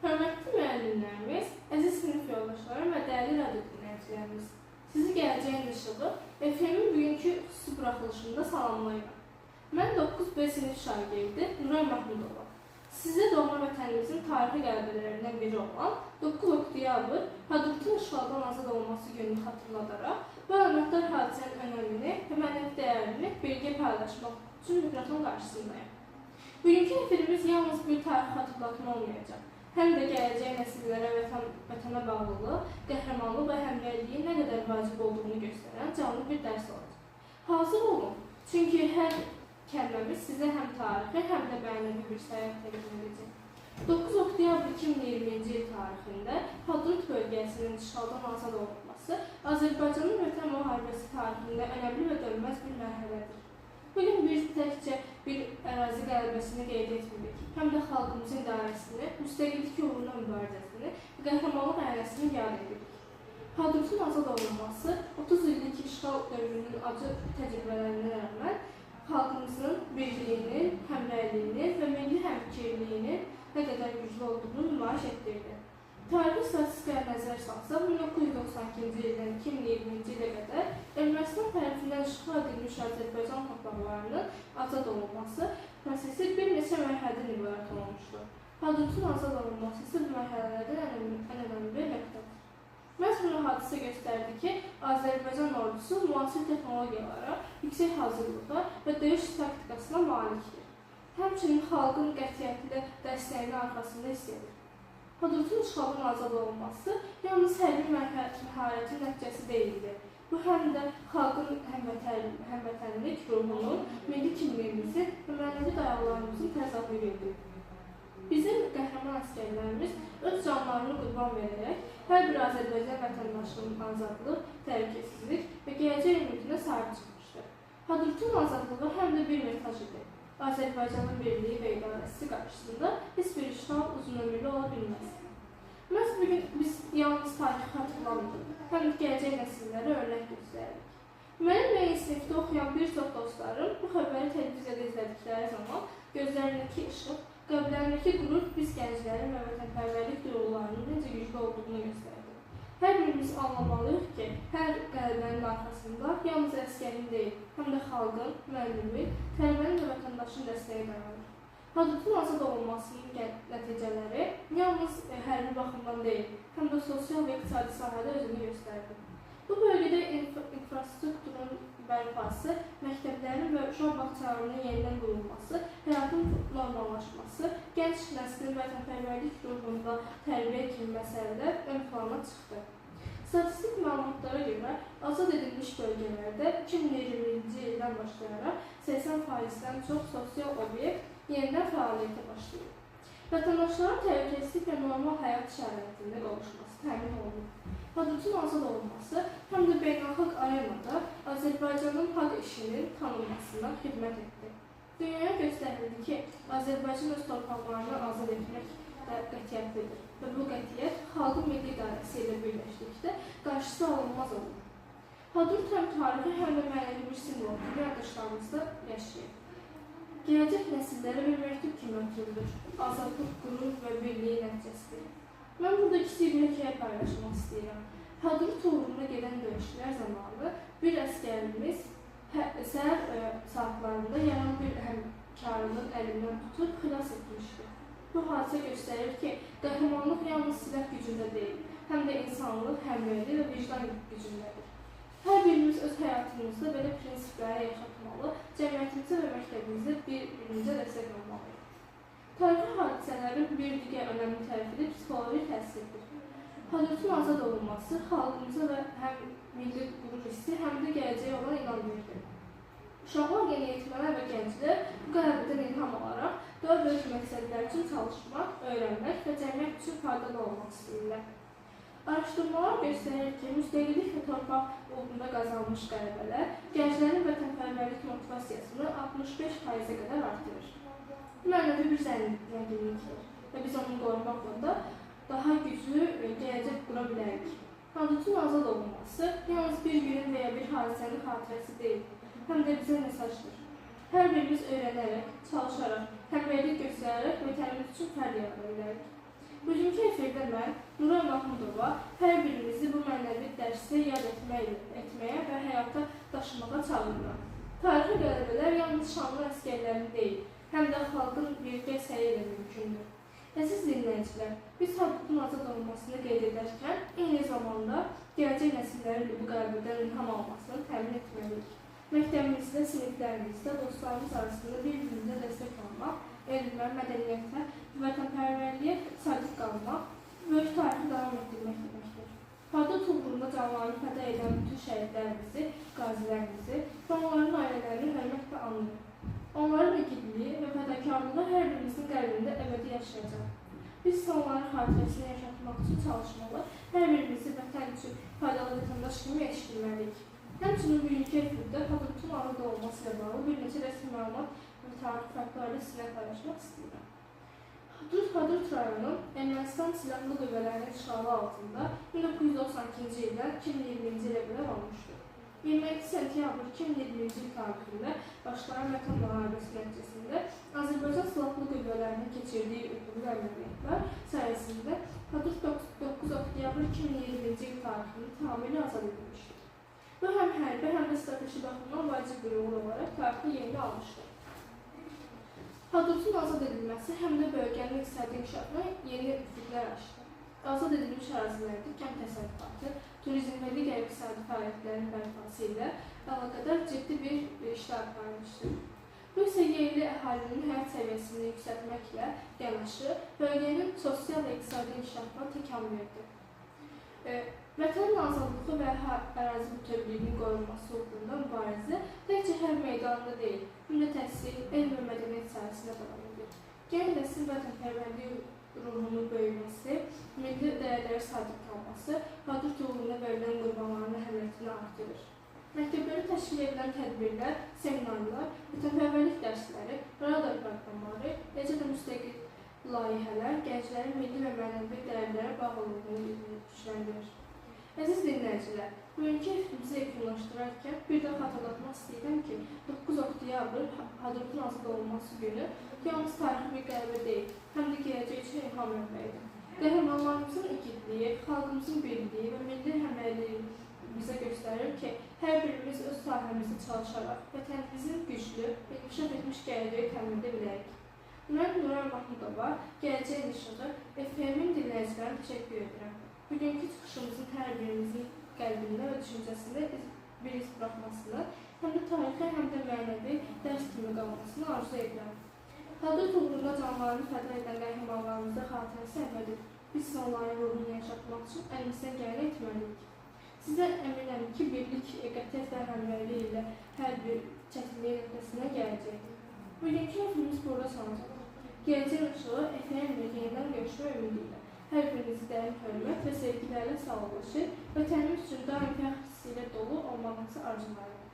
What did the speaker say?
Hörmətli müəllimlərimiz, əziz sinif yoldaşlarım və dəyərli radio dinləyicilərimiz, sizi gələcəyin işığı FM-in bugünkü xüsusi buraxılışında salamlayıram. Mən 9B sinif şagirdi Nuray Mahmudova. Sizə doğma vətənimizin tarixi qələbələrindən biri olan 9 oktyabr Hadrutun işğaldan azad olması gününü xatırladaraq, bu əlaqədar hadisənin önəmini və mənəvi dəyərini birgə paylaşmaq üçün mikrofon qarşısındayım. Bugünkü efirimiz yalnız bir tarix xatırlatma olmayacaq. Həm də gələcək nəsillərə vətənə bağlılıq, qəhrəmanlıq və həmrəyliyin nə qədər vacib olduğunu göstərən canlı bir dərs olacaq. Hazır olun, çünki hər kəlməmiz sizə həm tarixi, həm də mənəvi bir səyahət təqdim edəcək. 9 oktyabr 2020-ci il tarixində Hadrut bölgəsinin işğaldan azad olunması Azərbaycanın vətən müharibəsi tarixində önəmli və dönməz bir mərhələdir. Bugün biz təkcə bir ərazi qələbəsini qeyd etmirik, həm də xalqımızın idarəsini, müstəqillik uğruna mübarizəsini və qəhrəmanlıq əyləşini yad edirik. Hadrutun azad olunması 30 illik işğal dövrünün acı təcrübələrinə rəğmən xalqımızın birliyinin, həmrəyliyinin və milli həmfikirliyinin nə qədər güclü olduğunu nümayiş etdirdi. Tarixi statistikaya nəzər salsaq, 1992-ci ildən 2020-ci ilə qədər Ermənistan tərəfindən işğal edilmiş Azərbaycan torpaqlarının azad olunması prosesi bir neçə mərhələdən ibarət olmuşdur. Hadrutun azad olunması isə bu mərhələlərdən ən önəmli nöqtədir. Məhz bu hadisə göstərdi ki, Azərbaycan ordusu müasir texnologiyalara, yüksək hazırlığa və döyüş taktikasına malikdir. Həmçinin xalqın qətiyyətli dəstəyinin arxasında hiss edir. Hadrutun işğaldan azad olunması yalnız hərbi məharətin nəticəsi deyildi. Bu həm də xalqın həmvətənlik ruhunun, milli kimliyimizin və mənəvi dayaqlarımızın təzahürü idi. Bizim qəhrəman əsgərlərimiz öz canlarını qurban verərək hər bir Azərbaycan vətəndaşının azadlıq, təhlükəsizlik və gələcək ümidinə sahib çıxmışdır. Hadrutun azadlığı həm də bir mesaj idi. Azərbaycanın birliyi və idarəsi qarşısında heç bir işğal uzunömürlü ola bilməz. Məhz bugün biz yalnız tarixi xatırlamırıq, həm də gələcək nəsillərə örnək göstəririk. Mənim və sinifdə oxuyan bir çox dostlarım bu xəbəri televiziyada izlədikləri zaman gözlərindəki işıq, qəlblərindəki qürur biz gənclərin və vətənpərvərlik duyğularının necə güclü olduğunu göstərdi. Hər birimiz anlamalıyıq ki, hər qələbənin arxasında yalnız əsgərin deyil, həm də xalqın, müəllimin, tələbənin və vətəndaşın dəstəyi dayanır. Hadrutun azad olunmasının nəticələri yalnız hərbi baxımdan deyil, həm də sosial və iqtisadi sahədə özünü göstərdi. Bu bölgədə infrastrukturun bərpası, məktəblərin və uşaq bağçalarının yenidən qurulması, həyatın normallaşması, gənc nəslin vətənpərvərlik ruhunda tərbiyə kimi məsələlər ön plana çıxdı. Statistik məlumatlara görə azad edilmiş bölgələrdə 2020-ci ildən başlayaraq 80%-dən çox sosial obyekt yenidən fəaliyyətə başlayıb. Vətəndaşların təhlükəsizlik və normal həyat şəraitində qovuşması təmin olunub. Hadrutun azad olunması həm də beynəlxalq arenada Azərbaycanın haqq işinin tanınmasına xidmət etdi. Dünyaya göstərildi ki, Azərbaycan öz torpaqlarını azad etmək qətiyyətlidir və bu qətiyyət xalqın milli idarəsi ilə birləşdikdə qarşısı alınmaz olur. Hadrut həm tarixi, həm də mənəvi bir simvol kimi yaddaşlarımızda yaşayır. Gələcək nəsillərə bir məktub kimi ötürülür, azadlıq, qürur və birliyi nəticəsidir. Mən burada kiçik bir hekayə paylaşmaq istəyirəm. Hadrut uğruna gedən döyüşlər zamanı bir əsgərimiz səhər saatlarında yanan bir həmkarının əlindən tutub xilas etmişdir. Bu hadisə göstərir ki, qəhrəmanlıq yalnız silah gücündə deyil, həm də insanlıq, həmrəylik və vicdan gücündədir. Hər birimiz öz həyatımızda belə prinsipləri yaşatmalı, cəmiyyətimizə və məktəbimizdə bir-birimizə dəstək olmalıyıq. Tarixi hadisələrin bir digər önəmli tərəfi də psixoloji təsirdir. Hadrutun azad olunması xalqımıza və həm milli qürur hissi, həm də gələcəyə olan inam verir. Uşaqlar, yeniyetmələr və gənclər bu qələbədən ilham alaraq daha böyük məqsədlər üçün çalışmaq, öyrənmək və cəmiyyət üçün faydalı olmaq istəyirlər. Araşdırmalar göstərir ki, müstəqillik və torpaq uğrunda qazanmış qələbələr gənclərin vətənpərvərlik motivasiyasını 65%-ə qədər artırır. Mənəvi bir zənginlikdir və biz onu qorumaqla da daha güclü gələcək qura bilərik. Hadrutun azad olunması yalnız bir günün və ya bir hadisənin xatirəsi deyil, həm də bizə mesajdır. Hər birimiz öyrənərək, çalışaraq, həmrəylik göstərərək vətənimiz üçün fərq yarada bilərik. Bugünkü efirdə mən, Nuray Mahmudova, hər birimizi bu mənəvi dərsi yad etməyə və həyata daşımağa çağırıram. Tarixi qələbələr yalnız şanlı əsgərlərin deyil, həm də xalqın birgə səyi ilə mümkündür. Əziz dinləyicilər, biz Hadrutun azad olmasını qeyd edərkən, eyni zamanda gələcək nəsillərin bu qələbədən ilham almasını təmin etməliyik. Məktəbimizdə, siniflərimizdə, dostlarımız arasında bir-birimizə dəstək olmaq, elmə, mədəniyyətə, vətənpərvərliyə sadiq qalmaq, böyük tarixi davam etdirmək deməkdir. Hadrut uğrunda canlarını fəda edən bütün şəhidlərimizi, qazilərimizi və onların ailələrini hörmətlə anırıq. Onların igidliyi və fədakarlığı hər birimizin qəlbində əbədi yaşayacaq. Biz isə onların xatirəsini yaşatmaq üçün çalışmalı, hər birimizi vətən üçün faydalı vətəndaş kimi yetişdirməliyik. Həmçinin bugünkü efirdə Hadrutun azad olması ilə bağlı bir neçə rəsmi məlumat və tarix fəktlərlə sizinlə paylaşmaq istəyirəm. Hadrut rayonu Ermənistan silahlı qüvvələrinin işğalı altında 1992-ci ildən 2020-ci ilə qədər olmuşdur. 27 sentyabr 2020-ci il tarixində başlayan Vətən müharibəsi nəticəsində Azərbaycan silahlı qüvvələrinin keçirdiyi uğurlu əməliyyatlar sayəsində Hadrut 9 oktyabr 2020-ci il tarixində tamamilə azad edilmişdir. Bu həm hərbi, həm də strateji baxımdan vacib bir uğur olaraq tarixi yerini almışdır. Hadrutun azad edilməsi həm də bölgənin iqtisadi inkişafına yeni üfüqlər açdı. Azad edilmiş ərazilərdə kənd təsərrüfatı, turizm və digər iqtisadi fəaliyyətlərin bərpası ilə əlaqədar ciddi bir işlər aparılmışdır. Bu isə yerli əhalinin həyat səviyyəsini yüksəltməklə yanaşı, bölgənin sosial və iqtisadi inkişafına təkan verdi. Vətənin azadlığı və ərazi bütövlüyünün qorunması uğrunda mübarizə təkcə hər meydanda deyil, həm də təhsil, elm və mədəniyyət sahəsində davam edir. Gəlin nəsil vətənpərvərlik ruhunun böyüməsi, milli dəyərlərə sadiq qalması, Hadrut uğrunda verilən qurbanların əhəmiyyətini artırır. Məktəblərdə təşkil edilən tədbirlər, seminarlar, vətənpərvərlik dərsləri, radar proqramları, eləcə də müstəqil layihələr gənclərin milli və mənəvi dəyərlərə bağlılığını gücləndirir. Əziz dinləyicilər, bugünkü efirimizi yekunlaşdırarkən bir də xatırlatmaq istəyirəm ki, 9 oktyabr Hadrutun azad olması günü yalnız tarixi bir qələbə deyil, həm də gələcək üçün ilham mənbəyidir. Qəhrəmanlarımızın igidliyi, xalqımızın birliyi və milli həmrəyliyi bizə göstərir ki, hər birimiz öz sahəmizdə çalışaraq vətənimizin güclü və inkişaf etmiş gələcəyi təmin edə bilərik. Mən Nuray Mahmudova, Gələcək İşığı FM-in dinləyicilərinə təşəkkür edirəm. Bugünkü çıxışımızın hər birimizin qəlbində və düşüncəsində bir iz buraxmasını, həm də tarixi, həm də mənəvi dərs kimi qalmasını arzu edirəm. Hadrut uğrunda canlarını fəda edən qəhrəmanlarımızda xatirəsi əbədidir. Biz onların ruhunu yaşatmaq üçün əlimizdən gələni etməliyik. Sizə əminəm ki, birlik, qətiyyət və həmrəylik ilə hər bir çətinlik nöqtəsinə gələcəkdir. Bugünkü efirimiz burada sanacaq. Gələcək Işığı FM-ilə yenidən görüşmək ümidi ilə. Hər birinizi dərin hörmət və sevgilərlə sağollaşır, vətənimiz üçün daim fəxr hissi ilə dolu olmağınızı arzulayırım.